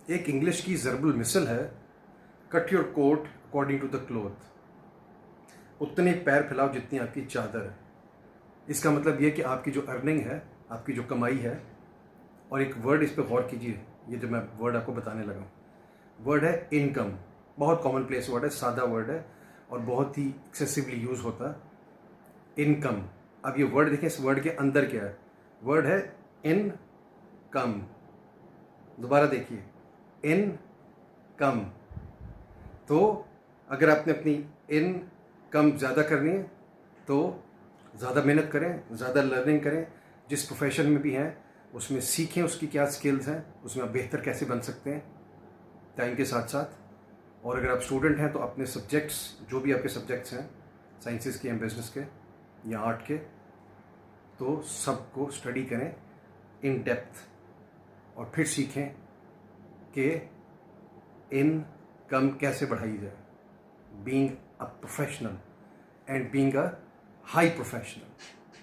एक इंग्लिश की ज़रबुल मिसल है, cut your coat according to the cloth. उतने पैर फैलाओ जितनी आपकी चादर है। इसका मतलब ये कि आपकी जो अर्निंग है, आपकी जो कमाई है, और एक वर्ड इस पर गौर कीजिए, ये जो मैं वर्ड आपको बताने लगा हूँ, वर्ड है इनकम। बहुत कॉमन प्लेस वर्ड है, सादा वर्ड है और बहुत ही एक्सेसिवली यूज़ होता है, इनकम। अब ये वर्ड देखें, इस वर्ड के अंदर क्या है? वर्ड है इनकम। दोबारा देखिए, इनकम। तो अगर आपने अपनी इनकम ज़्यादा करनी है तो ज़्यादा मेहनत करें, ज़्यादा लर्निंग करें। जिस प्रोफेशन में भी हैं उसमें सीखें, उसकी क्या स्किल्स हैं, उसमें आप बेहतर कैसे बन सकते हैं टाइम के साथ साथ। और अगर आप स्टूडेंट हैं तो अपने सब्जेक्ट्स, जो भी आपके सब्जेक्ट्स हैं, साइंसेस के या बिजनेस के या आर्ट के, तो सबको स्टडी करें इन डेप्थ और फिर सीखें कि इनकम कैसे बढ़ाई जाए, being a professional and being a high professional.